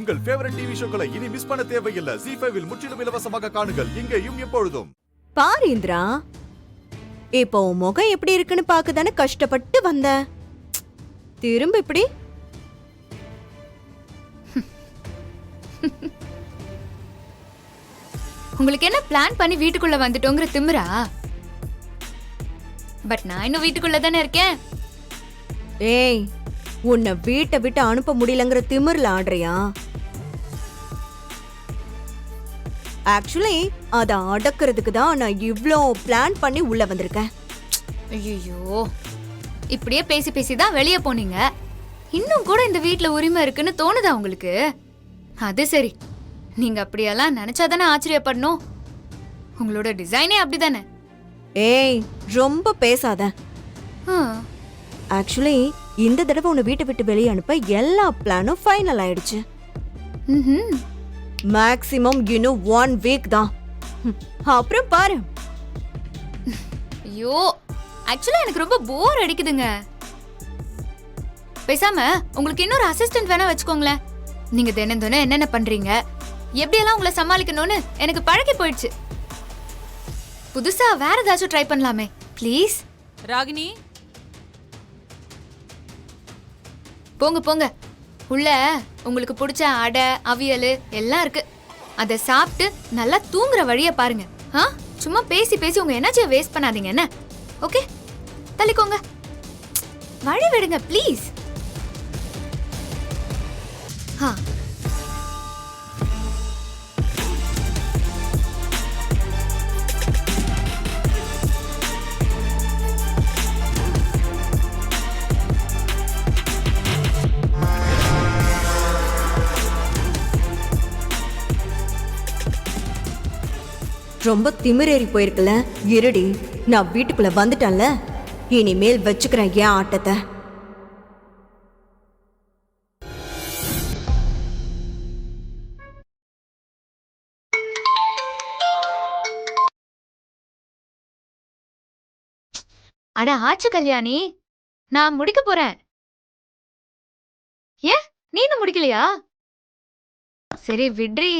உங்கள் favourite TV ஷோக்களை இனி miss பண்ண தேவையில்லை. ZEE5 இல் முற்றிலும் இலவசமாக காணுங்கள். இங்கேயும் எப்பொழுதும். பாரு இந்திரா, இப்போ உன் முகம் எப்படி இருக்குன்னு பாக்கதானே கஷ்டப்பட்டு வந்த. திரும்ப இப்படி உங்களுக்கு என்ன பிளான் பண்ணி வீட்டுக்குள்ள வந்துட்டோங்கிற திமிரா? பட் நான் இன்னும் வீட்டுக்குள்ள தானே இருக்கேன். ஏய், உன்னை வீட்டை விட்டு அனுப்ப முடியலங்கிற திமிர்ல ஆடுறியா? ஆக்சுவலி அத அடக்கிறதுக்கு தான் நான் இவ்ளோ பிளான் பண்ணி உள்ள வந்திருக்கேன். ஐயோ, இப்படியே பேசி பேசி தான் வெளியே போனீங்க. இன்னும் கூட இந்த வீட்ல உரிமை இருக்குன்னு தோணுதா உங்களுக்கு? அது சரி, நீங்க அப்படியெல்லாம் நினைச்சாதானே ஆச்சரியப்படணும். உங்களோட டிசைனே அப்படிதானே. ஏய், ரொம்ப பேசாத. ஆக்சுவலி இந்த தடவை உன்னை வீட்டை விட்டு வெளியே அனுப்ப எல்லா பிளானும் ஃபைனல் ஆயிடுச்சு. மேக்ஸிமம் இன்னும் 1 வீக் தான். அப்புறம் பாரு. ஐயோ, ஆக்சுவலா எனக்கு ரொம்ப போர் அடிக்குதுங்க. பேசாம உங்களுக்கு இன்னொரு அசிஸ்டன்ட் வேணா வச்சுக்கோங்களேன். நீங்க தினம் தினம் என்னென்ன பண்றீங்க, எப்படியெல்லாம் உங்களை சமாளிக்கணும்னு எனக்கு பழகி போயிடுச்சு. புதுசா வேற ஏதாச்சும் ட்ரை பண்ணலாமே ப்ளீஸ். ராகினி, போங்க போங்க, உள்ள உங்களுக்கு பிடிச்ச அடை அவியல் எல்லாம் இருக்கு. அதை சாப்பிட்டு நல்லா தூங்குற வழிய பாருங்க. சும்மா பேசி பேசி உங்க எனர்ஜியை வேஸ்ட் பண்ணாதீங்க என்ன? ஓகே, தள்ளிக்கோங்க, வழி விடுங்க ப்ளீஸ். ரொம்ப திமிரேறி போயிருக்கல. இருடி, நான் வீட்டுக்குள்ள வந்துட்டேன்ல, இனிமேல் வச்சுக்கிறேன் ஏன் ஆட்டத்தை. அட ஆச்சு கல்யாணி, நான் முடிக்க போறேன். ஏன் நீனும் முடிக்கலையா? சரி விட்ரி,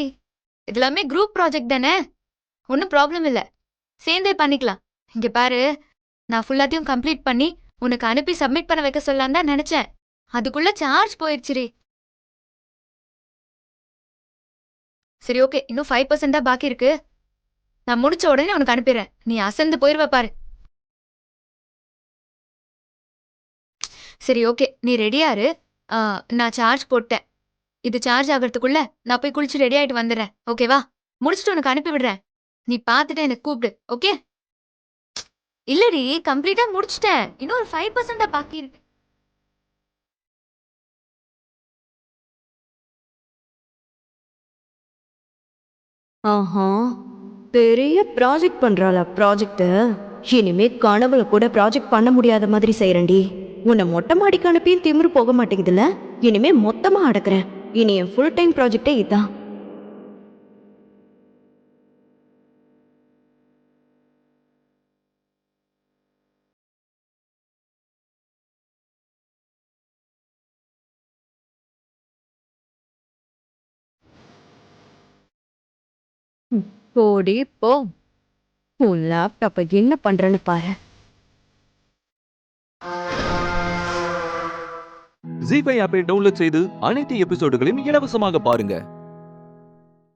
இதெல்லாமே குரூப் ப்ராஜெக்ட் தானே, ஒன்னும் ப்ராப்ளம் இல்ல, சேர்ந்தே பண்ணிக்கலாம். இங்க பாரு, நான் ஃபுல்லாத்தையும் கம்ப்ளீட் பண்ணி உனக்கு அனுப்பி சப்மிட் பண்ண வைக்க சொல்லலாம் தான் நினைச்சேன். அதுக்குள்ள சார்ஜ் போயிடுச்சுரி. சரி ஓகே, இன்னும் 5% தான் பாக்கி இருக்கு. நான் முடிச்ச உடனே உனக்கு அனுப்பிடுறேன். நீ அசந்து போயிருவ பாரு. சரி ஓகே, நீ ரெடியாரு. நான் சார்ஜ் போட்டேன். இது சார்ஜ் ஆகிறதுக்குள்ள நான் போய் குளிச்சு ரெடி ஆயிட்டு வந்துடுறேன். ஓகேவா? முடிச்சுட்டு உனக்கு அனுப்பி விடுறேன். நீ பார்த்துட்டு எனக்கு கூப்பிடு. ஓகே? இல்லடி, கம்ப்ளீட்டா முடிச்சிட்டேன். இன்னும் ஒரு 5% பாக்கி இருக்கு. ஆஹா, பெரிய ப்ராஜெக்ட் பண்றாளா ப்ராஜெக்ட். இனிமே கனவுல கூட ப்ராஜெக்ட் பண்ண முடியாத மாதிரி செய்யறேன்டி. உன்னை மொட்டை மாடிக்கு அனுப்பியும் திமிரு போக மாட்டேங்குதுல்ல. இனிமே மொத்தமா அடக்குறேன். இனி என் ஃபுல் டைம் ப்ராஜெக்டே இதான். போடி போ. உன் லேப்டாப்பை என்ன பண்றேன்னு பாரு. ZEE5 ஆப்பை டவுன்லோட் செய்து அனைத்து எபிசோடுகளையும் இலவசமாக பாருங்க.